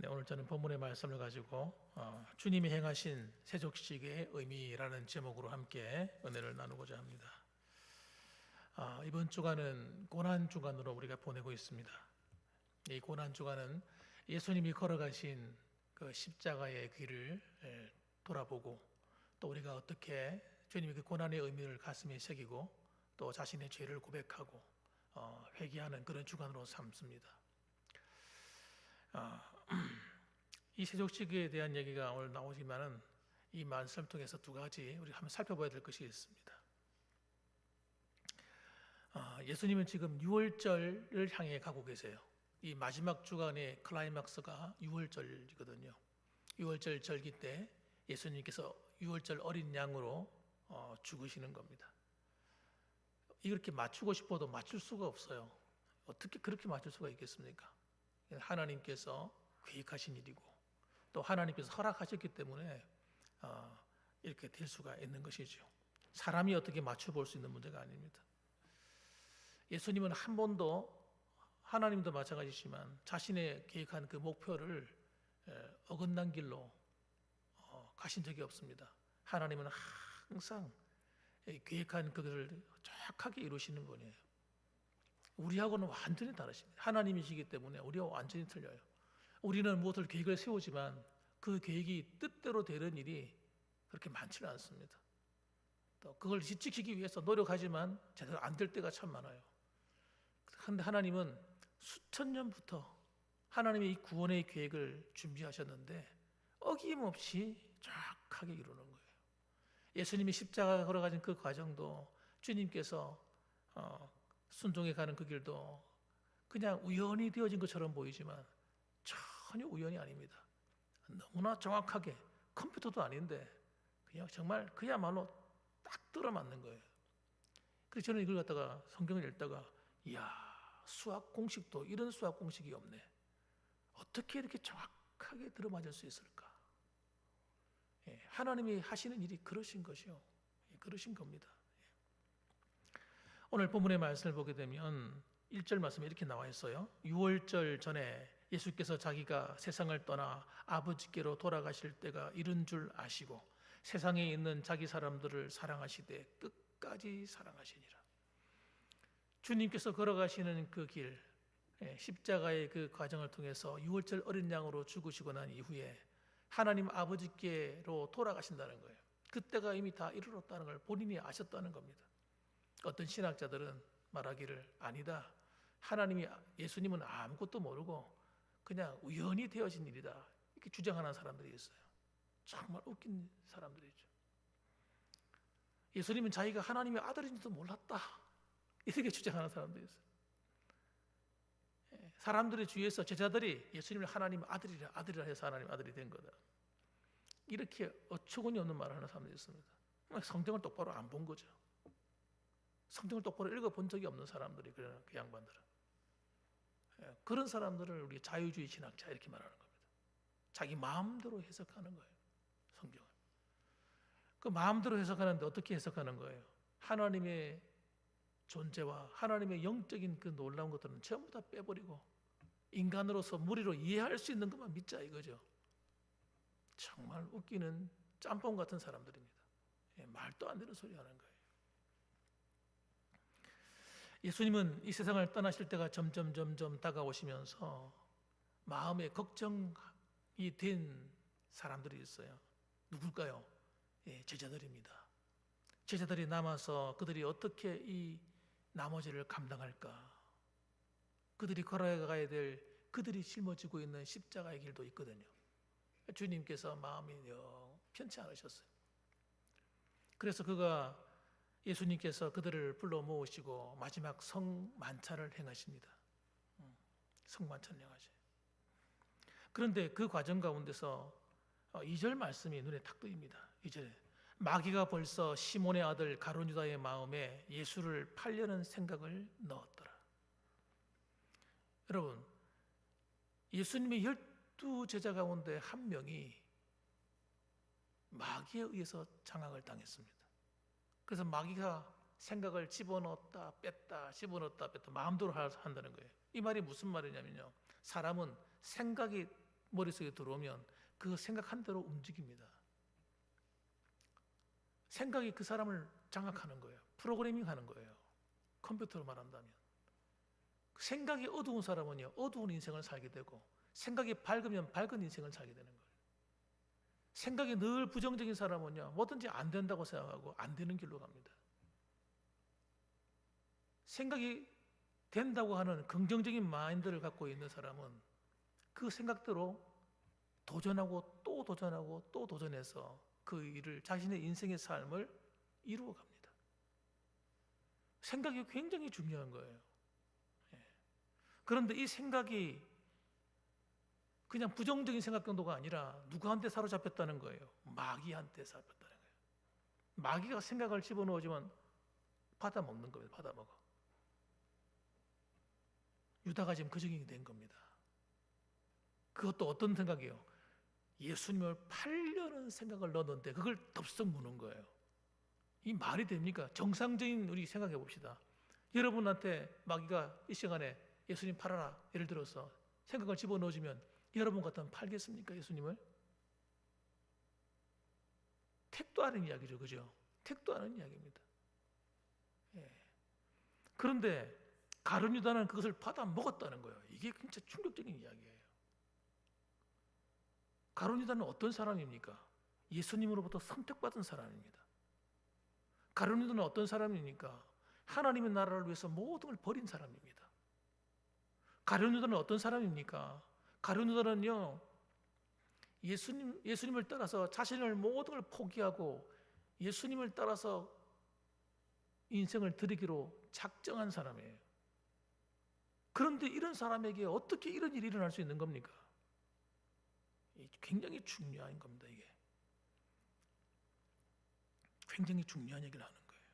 네, 오늘 저는 본문의 말씀을 가지고 주님이 행하신 세족식의 의미라는 제목으로 함께 은혜를 나누고자 합니다. 이번 주간은 고난 주간으로 우리가 보내고 있습니다. 이 고난 주간은 예수님이 걸어가신 그 십자가의 길을 돌아보고, 또 우리가 어떻게 주님이 그 고난의 의미를 가슴에 새기고 또 자신의 죄를 고백하고 회개하는 그런 주간으로 삼습니다. 이 세족식에 대한 얘기가 오늘 나오지만은 이 말씀을 통해서 두 가지 우리 한번 살펴봐야 될 것이 있습니다. 예수님은 지금 유월절을 향해 가고 계세요. 이 마지막 주간의 클라이막스가 유월절이거든요. 유월절 절기 때 예수님께서 유월절 어린 양으로 죽으시는 겁니다. 이렇게 맞추고 싶어도 맞출 수가 없어요. 어떻게 그렇게 맞출 수가 있겠습니까? 하나님께서 계획하신 일이고 또 하나님께서 허락하셨기 때문에 이렇게 될 수가 있는 것이죠. 사람이 어떻게 맞춰볼 수 있는 문제가 아닙니다. 예수님은 한 번도, 하나님도 마찬가지지만 자신의 계획한 그 목표를 어긋난 길로 가신 적이 없습니다. 하나님은 항상 계획한 그것을 정확하게 이루시는 분이에요. 우리하고는 완전히 다르십니다. 하나님이시기 때문에 우리와 완전히 틀려요. 우리는 무엇을 계획을 세우지만 그 계획이 뜻대로 되는 일이 그렇게 많지는 않습니다. 또 그걸 지키기 위해서 노력하지만 제대로 안 될 때가 참 많아요. 그런데 하나님은 수천 년부터 하나님의 이 구원의 계획을 준비하셨는데 어김없이 정확하게 이루는 거예요. 예수님이 십자가 걸어가신 그 과정도 주님께서 순종해 가는 그 길도 그냥 우연히 되어진 것처럼 보이지만 전혀 우연이 아닙니다. 너무나 정확하게, 컴퓨터도 아닌데 그냥 정말 그야말로 딱 들어맞는 거예요. 그래서 저는 이걸 갖다가 성경을 읽다가 이야, 수학 공식도 이런 수학 공식이 없네. 어떻게 이렇게 정확하게 들어맞을 수 있을까? 하나님이 하시는 일이 그러신 것이요, 그러신 겁니다. 오늘 본문의 말씀을 보게 되면 1절 말씀에 이렇게 나와 있어요. 유월절 전에 예수께서 자기가 세상을 떠나 아버지께로 돌아가실 때가 이른 줄 아시고 세상에 있는 자기 사람들을 사랑하시되 끝까지 사랑하시니라. 주님께서 걸어가시는 그 길, 십자가의 그 과정을 통해서 유월절 어린 양으로 죽으시고 난 이후에 하나님 아버지께로 돌아가신다는 거예요. 그때가 이미 다 이르렀다는 걸 본인이 아셨다는 겁니다. 어떤 신학자들은 말하기를 아니다, 하나님이, 예수님은 아무것도 모르고 그냥 우연히 되어진 일이다, 이렇게 주장하는 사람들이 있어요. 정말 웃긴 사람들이죠. 예수님은 자기가 하나님의 아들인지도 몰랐다, 이렇게 주장하는 사람들이 있어요. 사람들의 주위에서 제자들이 예수님을 하나님 아들이라 해서 하나님 아들이 된 거다, 이렇게 어처구니 없는 말을 하는 사람들이 있습니다. 성경을 똑바로 안 본 거죠. 성경을 똑바로 읽어본 적이 없는 사람들이, 그 양반들은. 그런 사람들을 우리 자유주의 신학자 이렇게 말하는 겁니다. 자기 마음대로 해석하는 거예요, 성경을. 그 마음대로 해석하는데 어떻게 해석하는 거예요? 하나님의 존재와 하나님의 영적인 그 놀라운 것들은 전부 다 빼버리고 인간으로서 무리로 이해할 수 있는 것만 믿자, 이거죠. 정말 웃기는 짬뽕 같은 사람들입니다. 말도 안 되는 소리 하는 거예요. 예수님은 이 세상을 떠나실 때가 점점 다가오시면서 마음에 걱정이 된 사람들이 있어요. 누굴까요? 제자들입니다. 제자들이 남아서 그들이 어떻게 이 나머지를 감당할까? 그들이 걸어가야 될, 그들이 짊어지고 있는 십자가의 길도 있거든요. 주님께서 마음이 영 편치 않으셨어요. 그래서 예수님께서 그들을 불러 모으시고 마지막 성만찬을 행하십니다. 성만찬을 행하셔요. 그런데 그 과정 가운데서 2절 말씀이 눈에 탁 뜨입니다. 2절에 마귀가 벌써 시몬의 아들 가룟 유다의 마음에 예수를 팔려는 생각을 넣었더라. 여러분, 예수님의 12제자 가운데 한 명이 마귀에 의해서 장악을 당했습니다. 그래서 마귀가 생각을 집어넣었다 뺐다 집어넣었다 뺐다 마음대로 한다는 거예요. 이 말이 무슨 말이냐면요, 사람은 생각이 머릿속에 들어오면 그 생각한 대로 움직입니다. 생각이 그 사람을 장악하는 거예요. 프로그래밍 하는 거예요. 컴퓨터로 말한다면. 생각이 어두운 사람은요, 어두운 인생을 살게 되고, 생각이 밝으면 밝은 인생을 살게 되는 거예요. 생각이 늘 부정적인 사람은요, 뭐든지 안 된다고 생각하고 안 되는 길로 갑니다. 생각이 된다고 하는 긍정적인 마인드를 갖고 있는 사람은 그 생각대로 도전하고 또 도전하고 또 도전해서 그 일을, 자신의 인생의 삶을 이루어 갑니다. 생각이 굉장히 중요한 거예요. 그런데 이 생각이 그냥 부정적인 생각 정도가 아니라 누구한테 사로잡혔다는 거예요. 마귀한테 사로잡혔다는 거예요. 마귀가 생각을 집어넣어주면 받아먹는 겁니다. 받아먹어. 유다가 지금 그 적용이 된 겁니다. 그것도 어떤 생각이에요? 예수님을 팔려는 생각을 넣었는데 그걸 덥석 무는 거예요. 이 말이 됩니까? 정상적인 우리 생각해 봅시다. 여러분한테 마귀가 이 시간에 예수님 팔아라, 예를 들어서 생각을 집어넣어주면 여러분 같으면 팔겠습니까? 예수님을? 택도 않은 이야기죠. 그죠? 택도 않은 이야기입니다. 예. 그런데 가룟 유다는 그것을 받아 먹었다는 거예요. 이게 진짜 충격적인 이야기예요. 가룟 유다는 어떤 사람입니까? 예수님으로부터 선택받은 사람입니다. 가룟 유다는 어떤 사람입니까? 하나님의 나라를 위해서 모든 걸 버린 사람입니다. 가룟 유다는 어떤 사람입니까? 가룟 유다는요, 예수님을 따라서 자신을 모든 걸 포기하고 예수님을 따라서 인생을 드리기로 작정한 사람이에요. 그런데 이런 사람에게 어떻게 이런 일이 일어날 수 있는 겁니까? 굉장히 중요한 겁니다. 이게 굉장히 중요한 얘기를 하는 거예요.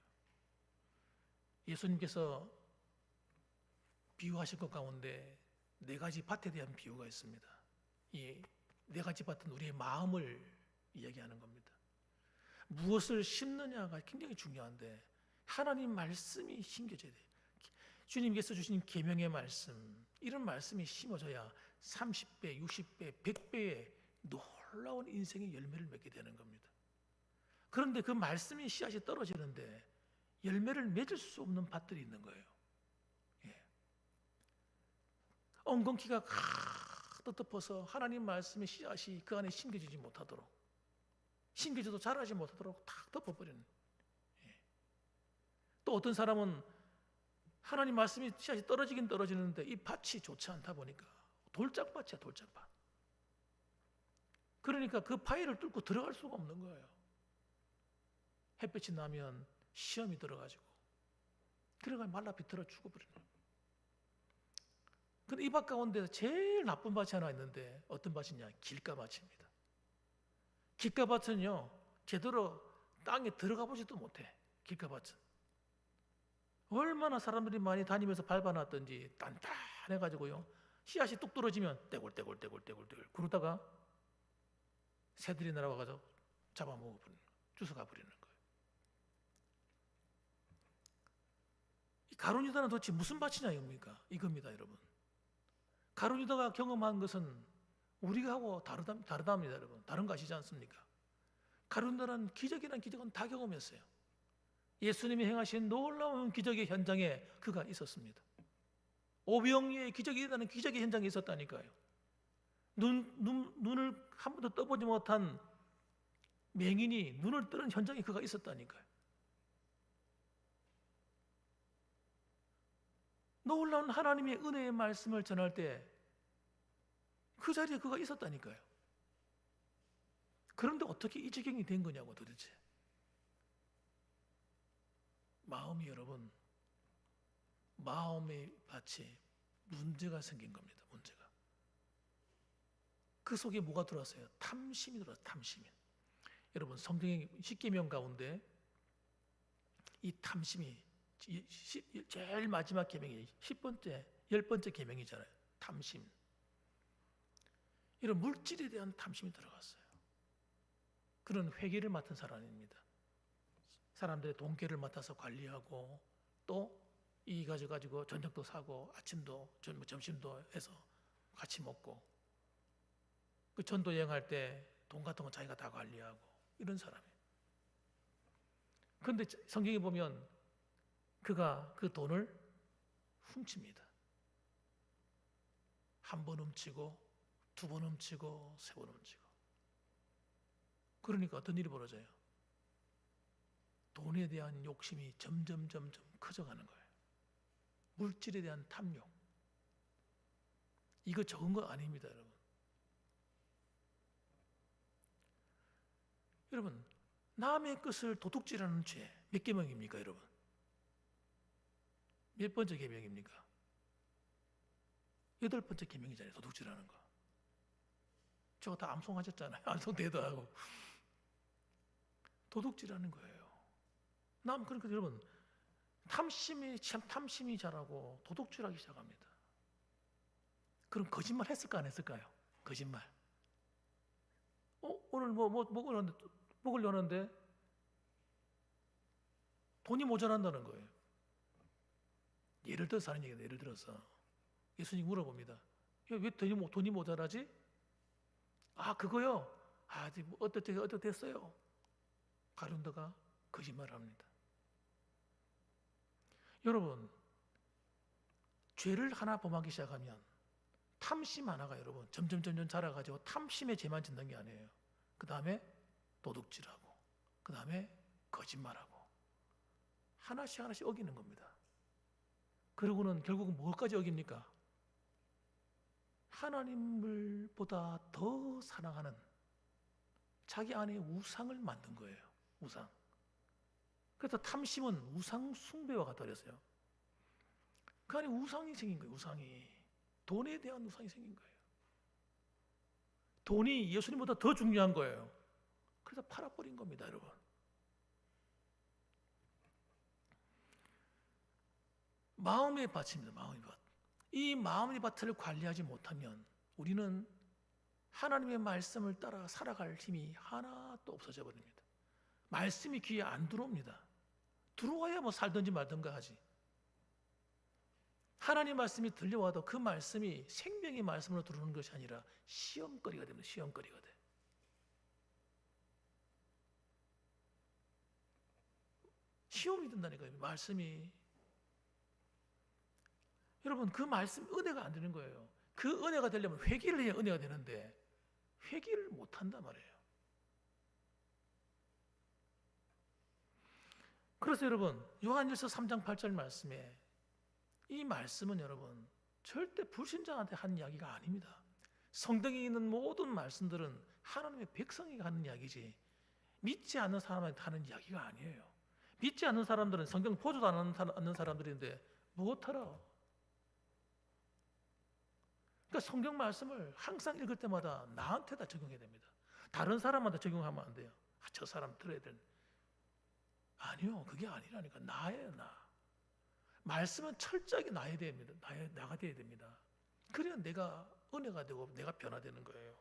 예수님께서 비유하실 것 가운데 네 가지 밭에 대한 비유가 있습니다. 이 네 가지 밭은 우리의 마음을 이야기하는 겁니다. 무엇을 심느냐가 굉장히 중요한데 하나님 말씀이 심겨져야 돼요. 주님께서 주신 계명의 말씀, 이런 말씀이 심어져야 30배, 60배, 100배의 놀라운 인생의 열매를 맺게 되는 겁니다. 그런데 그 말씀이 씨앗이 떨어지는데 열매를 맺을 수 없는 밭들이 있는 거예요. 예. 엉겅퀴가 가득 덮어서 하나님 말씀의 씨앗이 그 안에 심겨지지 못하도록, 심겨져도 자라지 못하도록 탁 덮어버리는. 예. 또 어떤 사람은 하나님 말씀이 씨앗이 떨어지긴 떨어지는데 이 밭이 좋지 않다 보니까 돌짝밭이야, 돌짝밭. 그러니까 그 바위를 뚫고 들어갈 수가 없는 거예요. 햇볕이 나면 시험이 들어가지고 그래가 말라 비틀어 죽어버리는 거예요. 근데 이 밭 가운데 제일 나쁜 밭이 하나 있는데 어떤 밭이냐? 길가밭입니다. 길가밭은요, 제대로 땅에 들어가 보지도 못해. 길가밭은 얼마나 사람들이 많이 다니면서 밟아놨던지 단단해가지고요, 씨앗이 뚝 떨어지면 떼굴떼굴 그러다가 새들이 날아와가지고 잡아먹어버리는 거예요. 주워가 버리는 거예요. 이 가룟 유다는 도대체 무슨 밭이냐 이겁니다, 여러분. 가룟 유다가 경험한 것은 우리가 하고 다르답니다, 여러분. 다른 거 아시지 않습니까? 가룟 유다는 기적이란 기적은 다 경험했어요. 예수님이 행하신 놀라운 기적의 현장에 그가 있었습니다. 오병이의 기적이 일어나는 기적의 현장에 있었다니까요. 눈을 한 번도 떠보지 못한 맹인이 눈을 뜨는 현장에 그가 있었다니까요. 놀라운 하나님의 은혜의 말씀을 전할 때 그 자리에 그가 있었다니까요. 그런데 어떻게 이 지경이 된 거냐고 도대체. 마음이, 여러분, 마음의 밭에 문제가 생긴 겁니다. 문제가. 그 속에 뭐가 들어왔어요? 탐심이 들어왔어요. 탐심이. 여러분, 성경의 10계명 가운데 이 탐심이 제일 마지막 계명이 10번째, 10번째 계명이잖아요. 탐심. 이런 물질에 대한 탐심이 들어갔어요. 그런 회계를 맡은 사람입니다. 사람들의 돈계를 맡아서 관리하고 또 이 가져가지고 저녁도 사고 아침도 점심도 해서 같이 먹고, 그 전도 여행할 때 돈 같은 거 자기가 다 관리하고 이런 사람이에요. 그런데 성경에 보면 그가 그 돈을 훔칩니다. 한 번 훔치고, 두 번 훔치고, 세 번 훔치고. 그러니까 어떤 일이 벌어져요? 돈에 대한 욕심이 점점 커져가는 거예요. 물질에 대한 탐욕. 이거 적은 거 아닙니다, 여러분. 여러분, 남의 것을 도둑질하는 죄 몇 계명입니까, 여러분? 몇 번째 계명입니까? 8번째 계명이잖아요, 도둑질하는 거. 저거 다 암송하셨잖아요. 암송대도 하고. 도둑질하는 거예요. 그러니까 여러분, 탐심이 자라고 도둑질하기 시작합니다. 그럼 거짓말 했을까 안 했을까요? 거짓말. 오늘 먹으려는데 돈이 모자란다는 거예요. 예를 들어서 하는 얘기다. 예를 들어서 예수님 물어봅니다. 왜 돈이 모자라지? 그거요. 어떻게 됐어요? 가룟다가 거짓말합니다. 여러분, 죄를 하나 범하기 시작하면 탐심 하나가 여러분 점점 자라가지고 탐심의 죄만 짓는 게 아니에요. 그 다음에 도둑질하고, 그 다음에 거짓말하고, 하나씩 어기는 겁니다. 그리고는 결국은 뭐까지 어깁니까? 하나님을 보다 더 사랑하는 자기 안에 우상을 만든 거예요. 우상. 그래서 탐심은 우상 숭배와 같아졌어요. 그 안에 우상이 생긴 거예요. 우상이. 돈에 대한 우상이 생긴 거예요. 돈이 예수님보다 더 중요한 거예요. 그래서 팔아버린 겁니다, 여러분. 마음의 밭입니다. 마음의 밭. 이 마음의 밭을 관리하지 못하면 우리는 하나님의 말씀을 따라 살아갈 힘이 하나도 없어져 버립니다. 말씀이 귀에 안 들어옵니다. 들어와야 뭐 살든지 말든가 하지. 하나님 말씀이 들려와도 그 말씀이 생명의 말씀으로 들어오는 것이 아니라 시험거리가 됩니다. 시험거리가 돼. 시험이 된다니까요. 말씀이. 여러분, 그 말씀 은혜가 안 되는 거예요. 그 은혜가 되려면 회개를 해야 은혜가 되는데 회개를 못 한단 말이에요. 그래서 여러분, 요한일서 3장 8절 말씀에 이 말씀은 여러분 절대 불신자한테 한 이야기가 아닙니다. 성경에 있는 모든 말씀들은 하나님의 백성에게 하는 이야기지 믿지 않는 사람한테 하는 이야기가 아니에요. 믿지 않는 사람들은 성경 보지도 않는 사람들인데 무엇하라? 그러니까 성경 말씀을 항상 읽을 때마다 나한테다 적용해야 됩니다. 다른 사람한테 적용하면 안 돼요. 저 사람 들어야 될. 아니요, 그게 아니라니까. 나예요, 나. 말씀은 철저하게 나야 됩니다. 나가 돼야 됩니다. 그래야 내가 은혜가 되고 내가 변화되는 거예요.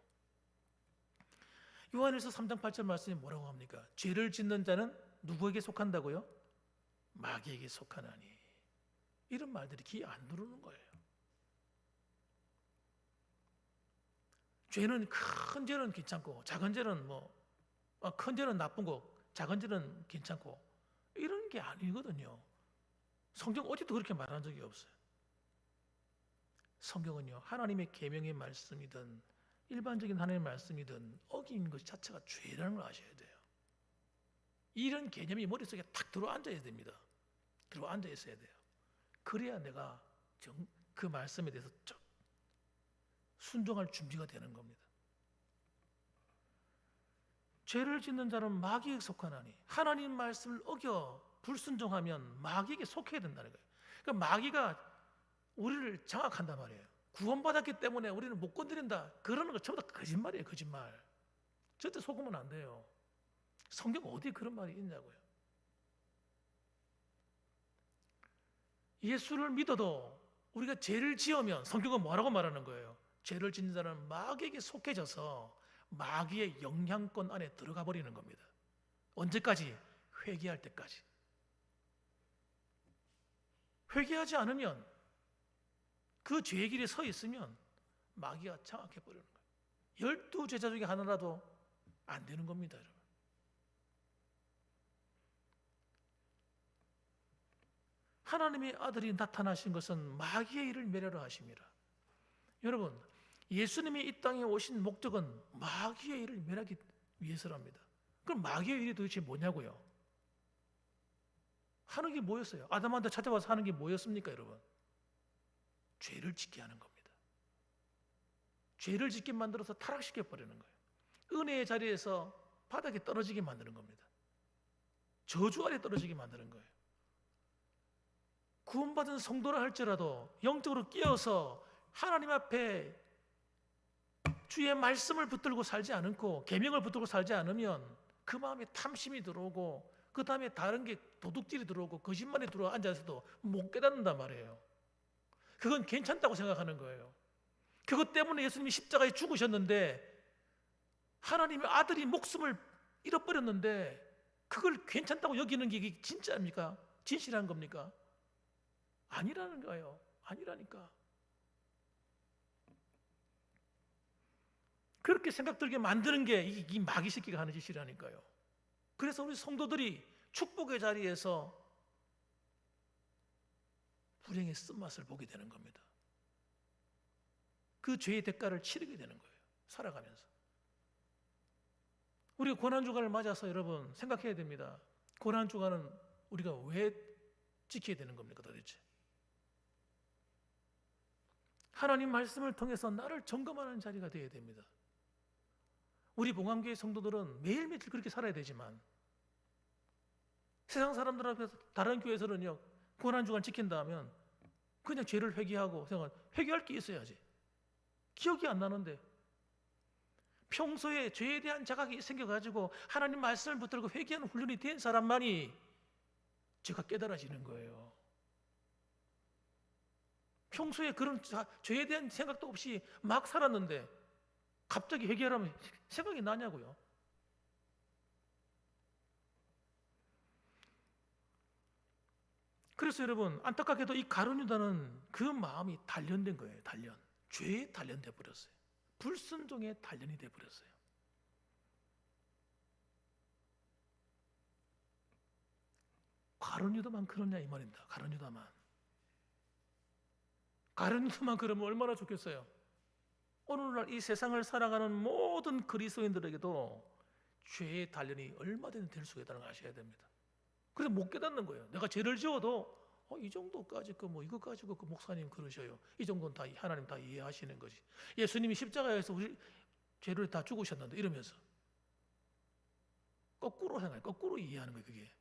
요한일서 3장 8절 말씀이 뭐라고 합니까? 죄를 짓는 자는 누구에게 속한다고요? 마귀에게 속하나니. 이런 말들이 귀에 안 들어오는 거예요. 죄는 큰 죄는 괜찮고 작은 죄는 큰 죄는 나쁜 거, 작은 죄는 괜찮고 이런 게 아니거든요. 성경 어디도 그렇게 말한 적이 없어요. 성경은요, 하나님의 계명의 말씀이든 일반적인 하나님의 말씀이든 어긴 것 자체가 죄라는 걸 아셔야 돼요. 이런 개념이 머릿속에 탁 들어앉아야 됩니다. 들어앉아 있어야 돼요. 그래야 내가 그 말씀에 대해서 순종할 준비가 되는 겁니다. 죄를 짓는 자는 마귀에게 속하나니, 하나님 말씀을 어겨 불순종하면 마귀에게 속해야 된다는 거예요. 그러니까 마귀가 우리를 장악한단 말이에요. 구원받았기 때문에 우리는 못 건드린다. 그러는 거 전부 다 거짓말이에요. 거짓말. 절대 속으면 안 돼요. 성경 어디에 그런 말이 있냐고요. 예수를 믿어도 우리가 죄를 지으면 성경은 뭐라고 말하는 거예요? 죄를 짓는 자는 마귀에게 속해져서 마귀의 영향권 안에 들어가 버리는 겁니다. 언제까지? 회개할 때까지. 회개하지 않으면 그 죄의 길에 서 있으면 마귀가 장악해 버리는 거예요. 12제자 중에 하나라도 안 되는 겁니다, 여러분. 하나님의 아들이 나타나신 것은 마귀의 일을 멸하려 하심이라. 여러분, 예수님이 이 땅에 오신 목적은 마귀의 일을 멸하기 위해서랍니다. 그럼 마귀의 일이 도대체 뭐냐고요? 하는 게 뭐였어요? 아담한테 찾아와서 하는 게 뭐였습니까, 여러분? 죄를 짓게 하는 겁니다. 죄를 짓게 만들어서 타락시켜 버리는 거예요. 은혜의 자리에서 바닥에 떨어지게 만드는 겁니다. 저주 아래 떨어지게 만드는 거예요. 구원받은 성도라 할지라도 영적으로 깨어서 하나님 앞에 주의 말씀을 붙들고 살지 않고 계명을 붙들고 살지 않으면 그 마음에 탐심이 들어오고 그 다음에 다른 게 도둑질이 들어오고 거짓말이 들어와 앉아서도 못 깨닫는단 말이에요. 그건 괜찮다고 생각하는 거예요. 그것 때문에 예수님이 십자가에 죽으셨는데 하나님의 아들이 목숨을 잃어버렸는데 그걸 괜찮다고 여기는 게 이게 진짜입니까? 진실한 겁니까? 아니라는 거예요. 아니라니까. 그렇게 생각 들게 만드는 게 이 마귀 새끼가 하는 짓이라니까요. 그래서 우리 성도들이 축복의 자리에서 불행의 쓴맛을 보게 되는 겁니다. 그 죄의 대가를 치르게 되는 거예요. 살아가면서. 우리가 고난주간을 맞아서 여러분 생각해야 됩니다. 고난주간은 우리가 왜 지켜야 되는 겁니까 도대체? 하나님 말씀을 통해서 나를 점검하는 자리가 되어야 됩니다. 우리 봉암교회 성도들은 매일매일 그렇게 살아야 되지만 세상 사람들 앞에서 다른 교회에서는요 고난주간 지킨다 하면 그냥 죄를 회개하고 회개할 게 있어야지. 기억이 안 나는데 평소에 죄에 대한 자각이 생겨가지고 하나님 말씀을 붙들고 회개하는 훈련이 된 사람만이 죄가 깨달아지는 거예요. 평소에 그런 죄에 대한 생각도 없이 막 살았는데 갑자기 회개하라면 생각이 나냐고요. 그래서 여러분 안타깝게도 이 가룟 유다는 그 마음이 단련된 거예요. 단련. 죄에 단련돼 버렸어요. 불순종에 단련이 돼 버렸어요. 가룟 유다만 그러냐 이 말입니다. 가룟 유다만. 가룟 유다만 그러면 얼마나 좋겠어요. 오늘날 이 세상을 살아가는 모든 그리스도인들에게도 죄의 단련이 얼마든지 될 수가 있다는 걸 아셔야 됩니다. 그래서 못 깨닫는 거예요. 내가 죄를 지어도 이 정도까지 이거 가지고 그 목사님 그러셔요. 이 정도는 다 하나님 다 이해하시는 거지. 예수님이 십자가에서 우리 죄를 다 죽으셨는데 이러면서 거꾸로 생각해. 거꾸로 이해하는 거예요. 그게.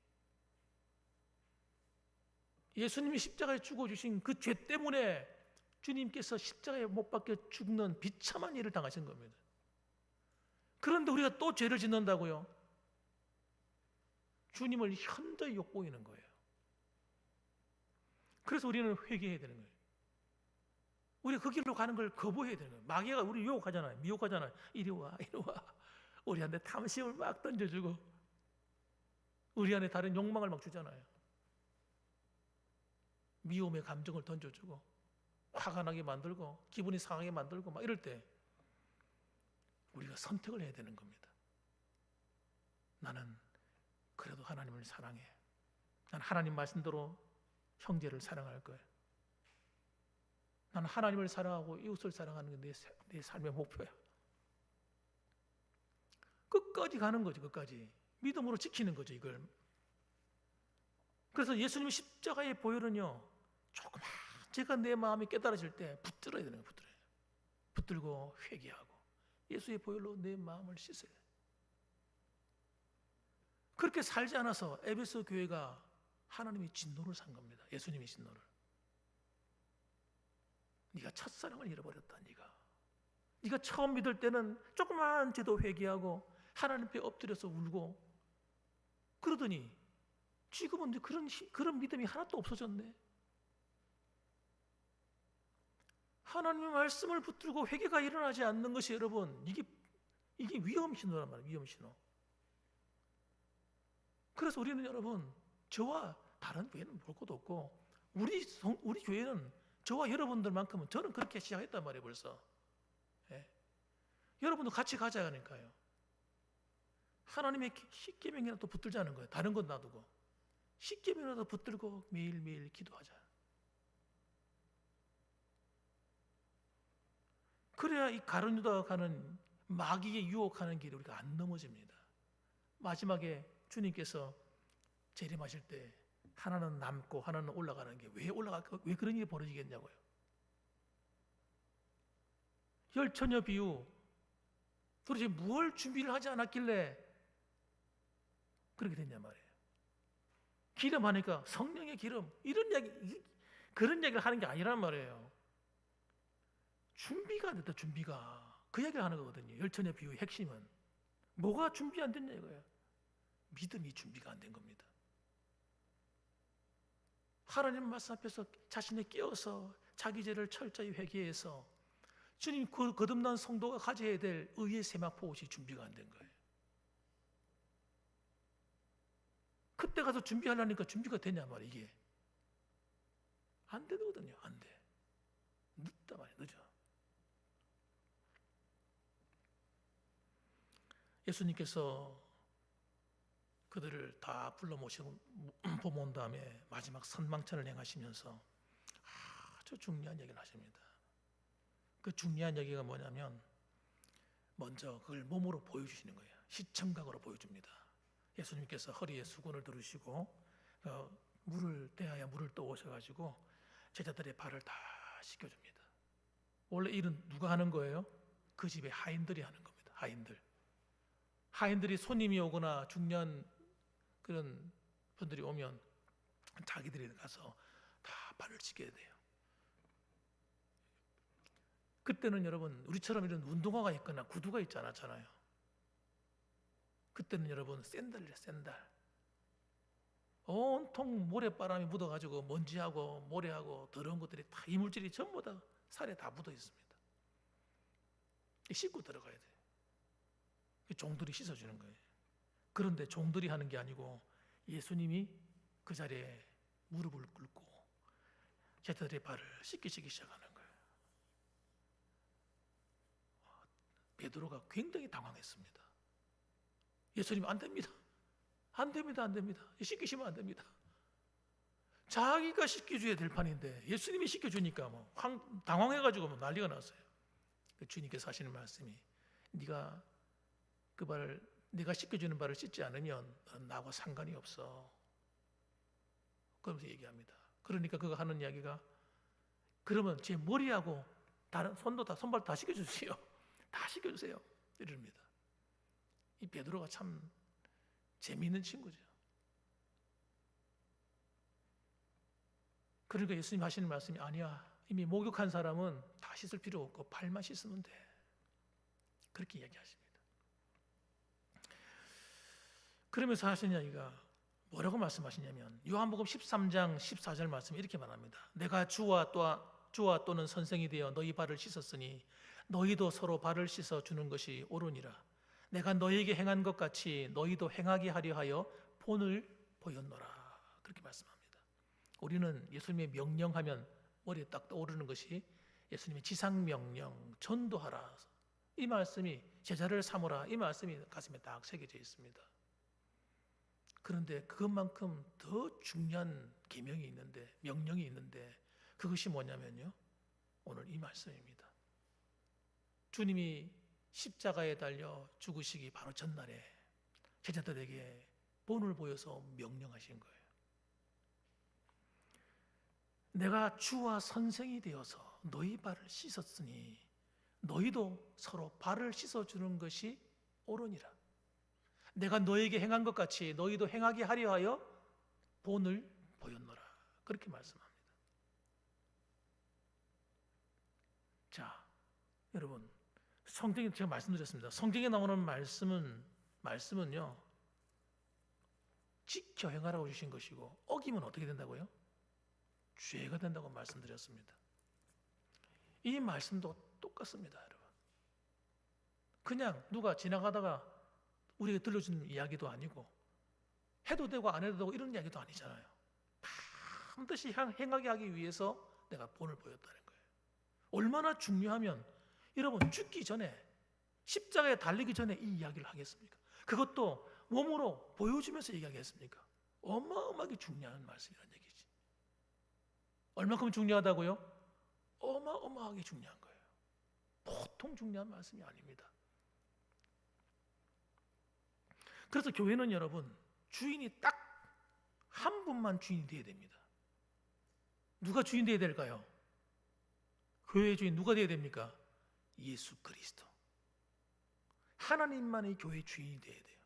예수님이 십자가에 죽어주신 그 죄 때문에 주님께서 십자가에 못 박혀 죽는 비참한 일을 당하신 겁니다. 그런데 우리가 또 죄를 짓는다고요? 주님을 현저히 욕보이는 거예요. 그래서 우리는 회개해야 되는 거예요. 우리가 그 길로 가는 걸 거부해야 되는 거예요. 마귀가 우리 유혹하잖아요. 미혹하잖아요. 이리 와, 이리 와. 우리한테 탐심을 막 던져주고 우리 안에 다른 욕망을 막 주잖아요. 미움의 감정을 던져주고 화가 나게 만들고 기분이 상하게 만들고 막 이럴 때 우리가 선택을 해야 되는 겁니다. 나는 그래도 하나님을 사랑해. 난 하나님 말씀대로 형제를 사랑할 거예요. 나는 하나님을 사랑하고 이웃을 사랑하는 게 내 삶의 목표야. 끝까지 가는 거죠. 끝까지. 믿음으로 지키는 거죠. 이걸. 그래서 예수님의 십자가의 보혈은요. 조그만 제가 내 마음이 깨달아질 때 붙들어야 되는 거예요. 붙들고 회개하고 예수의 보혈로 내 마음을 씻어야 돼요. 그렇게 살지 않아서 에베소 교회가 하나님의 진노를 산 겁니다. 예수님의 진노를. 네가 첫사랑을 잃어버렸다. 네가 처음 믿을 때는 조그만 죄도 회개하고 하나님 앞에 엎드려서 울고 그러더니 지금은 그런 믿음이 하나도 없어졌네. 하나님의 말씀을 붙들고 회개가 일어나지 않는 것이 여러분 이게 위험 신호란 말이에요. 위험 신호. 그래서 우리는 여러분 저와 다른 교회는 볼 것도 없고 우리 교회는 저와 여러분들만큼은 저는 그렇게 시작했단 말이에요. 벌써. 예. 여러분도 같이 가자니까요. 하나님의 십계명이라도 붙들자는 거예요. 다른 건 놔두고 십계명이라도 붙들고 매일매일 기도하자. 그래야 이 가룟 유다가 가는 마귀의 유혹하는 길에 우리가 안 넘어집니다. 마지막에 주님께서 재림하실 때 하나는 남고 하나는 올라가는 게 왜 그런 일이 벌어지겠냐고요. 열처녀 비유, 도대체 무엇을 준비를 하지 않았길래 그렇게 됐냐 말이에요. 기름 하니까 성령의 기름, 이런 이야기, 그런 이야기를 하는 게 아니란 말이에요. 준비가 안 됐다. 준비가 그 이야기를 하는 거거든요. 열처녀 비유의 핵심은 뭐가 준비 안 됐냐 이거예요. 믿음이 준비가 안 된 겁니다. 하나님 말씀 앞에서 자신을 깨어서 자기 죄를 철저히 회개해서 주님 거듭난 성도가 가져야 될 의의 세마포옷이 준비가 안 된 거예요. 그때 가서 준비하려니까 준비가 되냐 말이에요. 이게 안 되거든요. 안 돼. 늦다 말이에요. 늦어. 예수님께서 그들을 다 불러 모시고 모은 다음에 마지막 선망찬을 행하시면서 아주 중요한 얘기를 하십니다. 그 중요한 얘기가 뭐냐면 먼저 그걸 몸으로 보여주시는 거예요. 시청각으로 보여줍니다. 예수님께서 허리에 수건을 두르시고 물을 대하여 물을 떠오셔가지고 제자들의 발을 다 씻겨줍니다. 원래 일은 누가 하는 거예요? 그 집의 하인들이 하는 겁니다. 하인들이 손님이 오거나 중요한 그런 분들이 오면 자기들이 가서 다 발을 씻겨야 돼요. 그때는 여러분 우리처럼 이런 운동화가 있거나 구두가 있지 않았잖아요. 그때는 여러분 샌들이에요. 샌들. 온통 모래바람이 묻어가지고 먼지하고 모래하고 더러운 것들이 다 이물질이 전부 다 살에 다 묻어 있습니다. 씻고 들어가야 돼요. 종들이 씻어주는 거예요. 그런데 종들이 하는 게 아니고 예수님이 그 자리에 무릎을 꿇고 제자들의 발을 씻기시기 시작하는 거예요. 베드로가 굉장히 당황했습니다. 예수님 안 됩니다. 안 됩니다. 안 됩니다. 씻기시면 안 됩니다. 자기가 씻겨줘야 될 판인데 예수님이 씻겨주니까 당황해가지고 난리가 났어요. 주님께서 하시는 말씀이 네가 그 발을 네가 씻겨주는 발을 씻지 않으면 나하고 상관이 없어. 그러면서 얘기합니다. 그러니까 그가 하는 이야기가 그러면 제 머리하고 다른 손발 다 씻겨주세요. 다 씻겨주세요. 이럽니다. 이 베드로가 참 재미있는 친구죠. 그러니까 예수님 하시는 말씀이 아니야. 이미 목욕한 사람은 다 씻을 필요 없고 발만 씻으면 돼. 그렇게 이야기하십니다. 그러면서 하시는 이야기가 뭐라고 말씀하시냐면 요한복음 13장 14절 말씀에 이렇게 말합니다. 내가 주와 또는 선생이 되어 너희 발을 씻었으니 너희도 서로 발을 씻어 주는 것이 옳으니라. 내가 너희에게 행한 것 같이 너희도 행하게 하려 하여 본을 보였노라. 그렇게 말씀합니다. 우리는 예수님의 명령하면 머리에 딱 떠오르는 것이 예수님의 지상명령, 전도하라. 이 말씀이 제자를 삼으라. 이 말씀이 가슴에 딱 새겨져 있습니다. 그런데 그것만큼 더 중요한 계명이 있는데, 명령이 있는데 그것이 뭐냐면요, 오늘 이 말씀입니다. 주님이 십자가에 달려 죽으시기 바로 전날에 제자들에게 본을 보여서 명령하신 거예요. 내가 주와 선생이 되어서 너희 발을 씻었으니 너희도 서로 발을 씻어주는 것이 옳으니라. 내가 너에게 행한 것 같이 너희도 행하게 하려 하여 본을 보였노라. 그렇게 말씀합니다. 자, 여러분, 성경에 제가 말씀드렸습니다. 성경에 나오는 말씀은요, 지켜 행하라고 주신 것이고 어기면 어떻게 된다고요? 죄가 된다고 말씀드렸습니다. 이 말씀도 똑같습니다, 여러분. 그냥 누가 지나가다가 우리에게 들려준 이야기도 아니고 해도 되고 안 해도 되고 이런 이야기도 아니잖아요. 반드시 행하게 하기 위해서 내가 본을 보였다는 거예요. 얼마나 중요하면 여러분 죽기 전에 십자가에 달리기 전에 이 이야기를 하겠습니까? 그것도 몸으로 보여주면서 얘기하겠습니까? 어마어마하게 중요한 말씀이라는 얘기지. 얼마큼 중요하다고요? 어마어마하게 중요한 거예요. 보통 중요한 말씀이 아닙니다. 그래서 교회는 여러분, 주인이 딱 한 분만 주인이 되어야 됩니다. 누가 주인 되어야 될까요? 교회의 주인 누가 되어야 됩니까? 예수 그리스도. 하나님만이 교회의 주인이 되어야 돼요.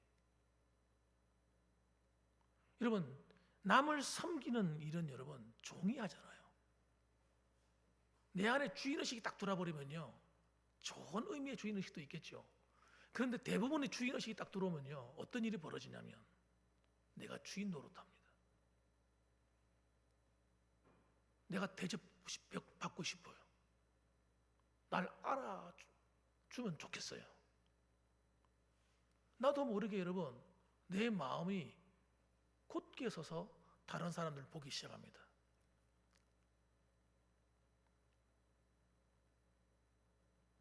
여러분, 남을 섬기는 일은 여러분 종이 하잖아요. 내 안에 주인의식이 딱 들어버리면요, 좋은 의미의 주인의식도 있겠죠. 그런데 대부분의 주인의식이 딱 들어오면요, 어떤 일이 벌어지냐면 내가 주인 노릇합니다. 내가 대접받고 싶어요. 날 알아주면 좋겠어요. 나도 모르게 여러분, 내 마음이 곧게 서서 다른 사람들을 보기 시작합니다.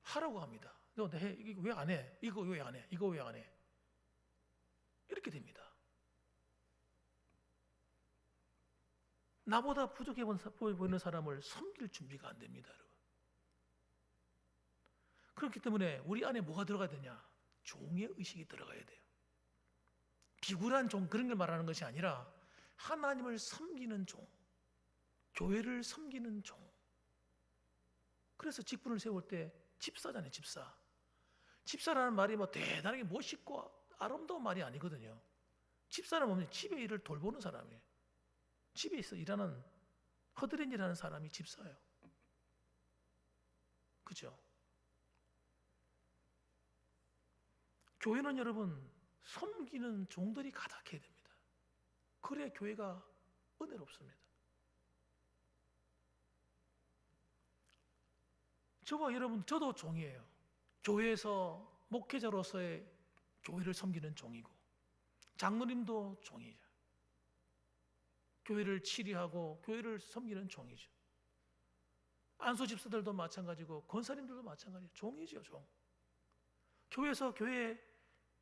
하라고 합니다. 너 해, 이거 왜 안 해? 이거 왜 안 해? 이거 왜 안 해? 이렇게 됩니다. 나보다 부족해 보이는 사람을 섬길 준비가 안 됩니다, 여러분. 그렇기 때문에 우리 안에 뭐가 들어가야 되냐? 종의 의식이 들어가야 돼요. 비굴한 종, 그런 걸 말하는 것이 아니라 하나님을 섬기는 종, 교회를 섬기는 종. 그래서 직분을 세울 때 집사잖아요, 집사. 집사라는 말이 뭐 대단하게 멋있고 아름다운 말이 아니거든요. 집사는 뭐냐면 집의 일을 돌보는 사람이에요. 집에 있어 일하는, 허드렛 일하는 사람이 집사예요. 그죠? 교회는 여러분 섬기는 종들이 가득해야 됩니다. 그래야 교회가 은혜롭습니다. 저와 여러분, 저도 종이에요. 교회에서 목회자로서의 교회를 섬기는 종이고, 장로님도 종이죠. 교회를 치리하고 교회를 섬기는 종이죠. 안수 집사들도 마찬가지고 권사님들도 마찬가지예요. 종이죠, 종. 교회에서 교회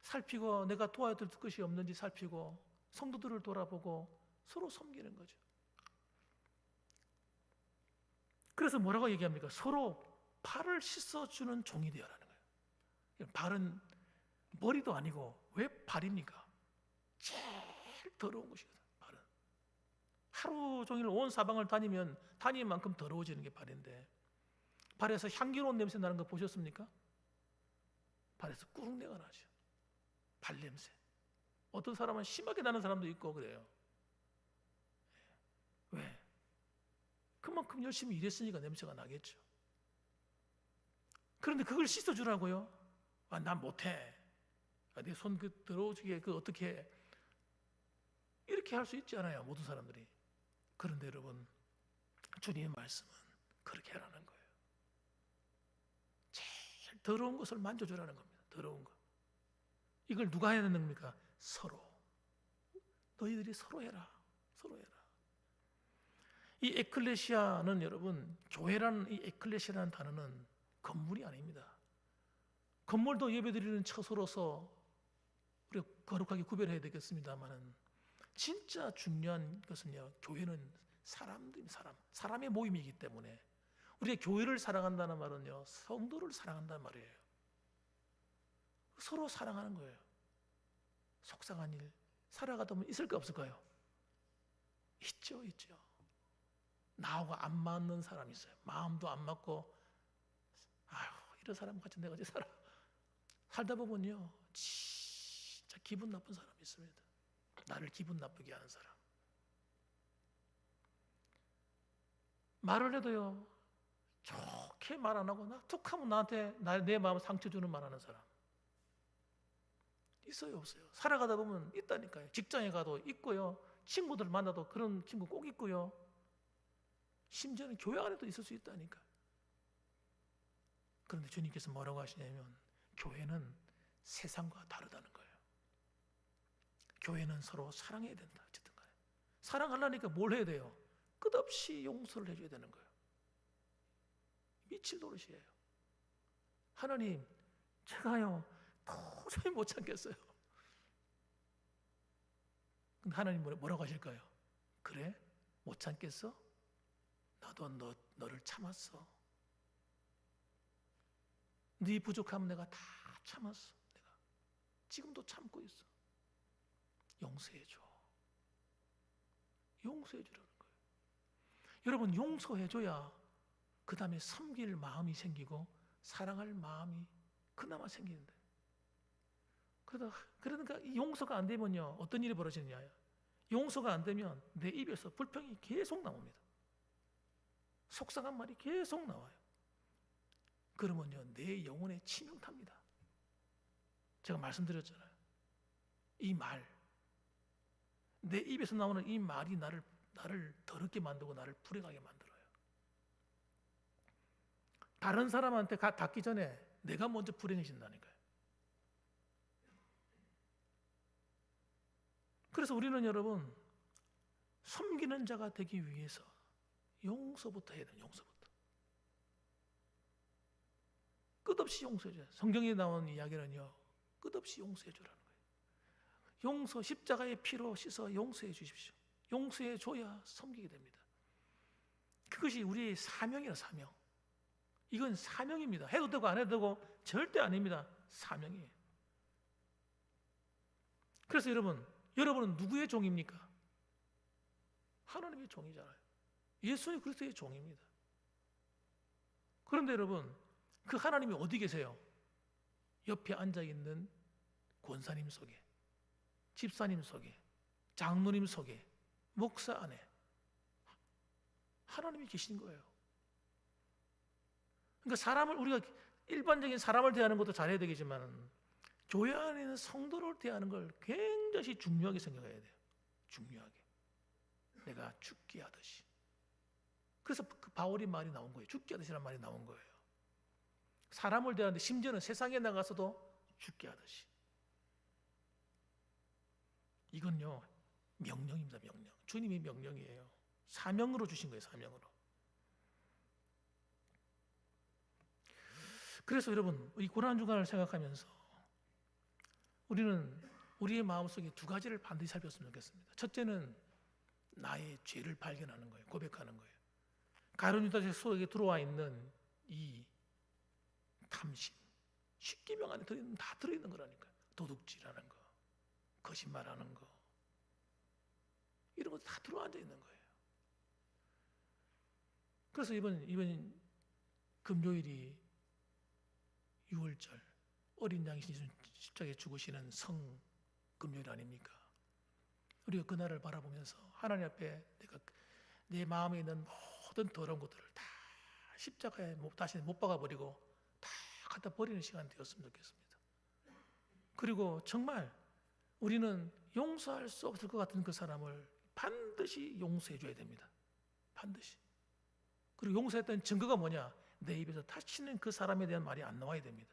살피고 내가 도와줄 것이 없는지 살피고 성도들을 돌아보고 서로 섬기는 거죠. 그래서 뭐라고 얘기합니까? 서로 발을 씻어주는 종이 되어라는 거예요. 발은 머리도 아니고 왜 발입니까? 제일 더러운 것이거든. 발은 하루 종일 온 사방을 다니면 다니는 만큼 더러워지는 게 발인데, 발에서 향기로운 냄새 나는 거 보셨습니까? 발에서 꾸룩내가 나죠. 발냄새. 어떤 사람은 심하게 나는 사람도 있고 그래요. 왜? 그만큼 열심히 일했으니까 냄새가 나겠죠. 그런데 그걸 씻어주라고요? 아, 난 못해. 아, 내 손 그 더러워지게 그 어떻게 해? 이렇게 할 수 있지 않아요, 모든 사람들이. 그런데 여러분, 주님의 말씀은 그렇게 하라는 거예요. 제일 더러운 것을 만져주라는 겁니다. 더러운 것. 이걸 누가 해야 되는 겁니까? 서로. 너희들이 서로 해라. 서로 해라. 이 에클레시아는 여러분, 교회라는 이 에클레시아라는 단어는 건물이 아닙니다. 건물도 예배드리는 처소로서 우리가 거룩하게 구별해야 되겠습니다만은, 진짜 중요한 것은요, 교회는 사람의 모임이기 때문에 우리가 교회를 사랑한다는 말은요, 성도를 사랑한다는 말이에요. 서로 사랑하는 거예요. 속상한 일 살아가다 보면 있을 거 없을까요? 있죠. 나하고 안 맞는 사람이 있어요. 마음도 안 맞고, 아유, 이런 사람 같이 내가 어디 살다 보면요, 진짜 기분 나쁜 사람이 있습니다. 나를 기분 나쁘게 하는 사람. 말을 해도요, 좋게 말 안 하고 툭 하면 나한테 내 마음 상처 주는 말 하는 사람. 있어요, 없어요? 살아가다 보면 있다니까요. 직장에 가도 있고요, 친구들 만나도 그런 친구 꼭 있고요, 심지어는 교회 안에도 있을 수 있다니까. 그런데 주님께서 뭐라고 하시냐면, 교회는 세상과 다르다는 거예요. 교회는 서로 사랑해야 된다. 어쨌든 간에 사랑하려니까 뭘 해야 돼요? 끝없이 용서를 해줘야 되는 거예요. 미칠 노릇이에요. 하나님, 제가요 도저히 못 참겠어요. 근데 하나님 뭐라고 하실까요? 그래? 못 참겠어? 나도 너를 참았어. 네 부족함 내가 다 참았어. 내가 지금도 참고 있어. 용서해줘. 용서해주라는 거예요. 여러분, 용서해줘야 그 다음에 섬길 마음이 생기고 사랑할 마음이 그나마 생기는데, 그러니까 이 용서가 안 되면요 어떤 일이 벌어지느냐, 용서가 안 되면 내 입에서 불평이 계속 나옵니다. 속상한 말이 계속 나와요. 그러면요 내 영혼에 치명탑니다. 제가 말씀드렸잖아요. 이 말, 내 입에서 나오는 이 말이 나를 더럽게 만들고 나를 불행하게 만들어요. 다른 사람한테 닿기 전에 내가 먼저 불행해진다니까요. 그래서 우리는 여러분, 섬기는 자가 되기 위해서 용서부터 해야 돼요. 용서부터. 끝없이 용서해줘요. 성경에 나온 이야기는요 끝없이 용서해주라는 거예요. 용서, 십자가의 피로 씻어 용서해 주십시오. 용서해 줘야 섬기게 됩니다. 그것이 우리의 사명이에요. 사명. 이건 사명입니다. 해도 되고 안 해도 되고 절대 아닙니다. 사명이에요. 그래서 여러분은 누구의 종입니까? 하나님의 종이잖아요. 예수 그리스도의 종입니다. 그런데 여러분, 그 하나님이 어디 계세요? 옆에 앉아있는 권사님 속에, 집사님 속에, 장로님 속에, 목사 안에 하나님이 계신 거예요. 그러니까 우리가 일반적인 사람을 대하는 것도 잘해야 되겠지만 교회 안에 있는 성도를 대하는 걸 굉장히 중요하게 생각해야 돼요. 중요하게. 내가 죽게 하듯이. 그래서 그 바울이 말이 나온 거예요. 죽게 하듯이라는 말이 나온 거예요. 사람을 대하는데 심지어는 세상에 나가서도 죽게 하듯이. 이건요 명령입니다. 명령. 주님의 명령이에요. 사명으로 주신 거예요. 사명으로. 그래서 여러분, 이 고난주간을 생각하면서 우리는 우리의 마음속에 두 가지를 반드시 살폈으면 좋겠습니다. 첫째는 나의 죄를 발견하는 거예요. 고백하는 거예요. 가룟 유다 속에 들어와 있는 이 탐심, 십계명 안에 다 들어있는 거라니까요. 도둑질하는 거, 거짓말하는 거, 이런 것도 다 들어앉아 있는 거예요. 그래서 이번 금요일이 6월절 어린 양이 십자가에 죽으시는 성 금요일 아닙니까? 우리가 그날을 바라보면서 하나님 앞에 내 마음에 있는 모든 더러운 것들을 다 십자가에 다시 못 박아버리고 다 갖다 버리는 시간 되었으면 좋겠습니다. 그리고 정말 우리는 용서할 수 없을 것 같은 그 사람을 반드시 용서해 줘야 됩니다. 반드시. 그리고 용서했던 증거가 뭐냐? 내 입에서 다시는 그 사람에 대한 말이 안 나와야 됩니다.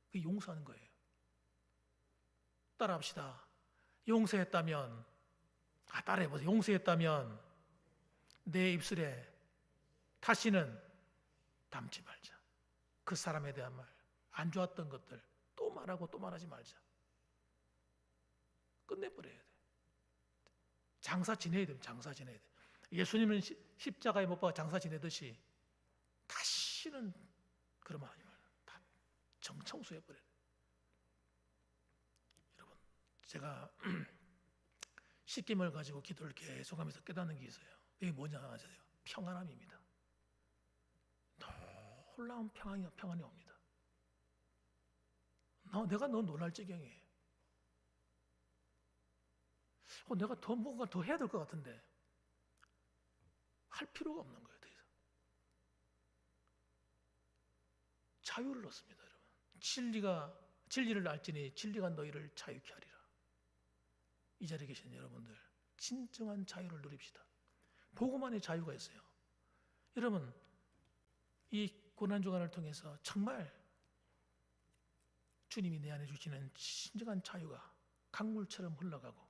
그게 용서하는 거예요. 따라합시다. 용서했다면, 따라해보세요. 용서했다면 내 입술에 다시는 담지 말자. 그 사람에 대한 말, 안 좋았던 것들 또 말하고 또 말하지 말자. 끝내버려야 돼. 장사 지내야 됩니다. 장사 지내야 돼. 예수님은 십자가에 못 박아 장사 지내듯이 다시는 그러면 하지 말아요. 다 정청소해버려야 돼. 여러분, 제가 십계명을 가지고 기도를 계속하면서 깨닫는 게 있어요. 이게 뭐냐 아세요? 평안함입니다. 놀라운 평안이 옵니다. 내가 너무 놀랄 지경이에요. 내가 뭔가 더 해야 될 것 같은데 할 필요가 없는 거예요. 더 이상. 자유를 얻습니다, 여러분. 진리를 알지니 진리가 너희를 자유케 하리라. 이 자리에 계신 여러분들, 진정한 자유를 누립시다. 복음만의 자유가 있어요. 여러분, 이 고난주간을 통해서 정말 주님이 내 안에 주시는 진정한 자유가 강물처럼 흘러가고,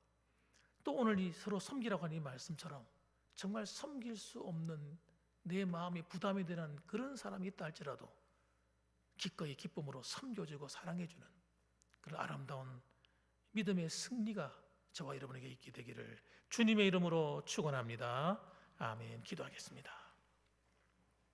또 오늘 이 서로 섬기라고 하는 이 말씀처럼 정말 섬길 수 없는 내 마음이 부담이 되는 그런 사람이 있다 할지라도 기꺼이 기쁨으로 섬겨주고 사랑해주는 그런 아름다운 믿음의 승리가 저와 여러분에게 있게 되기를 주님의 이름으로 축원합니다. 아멘. 기도하겠습니다.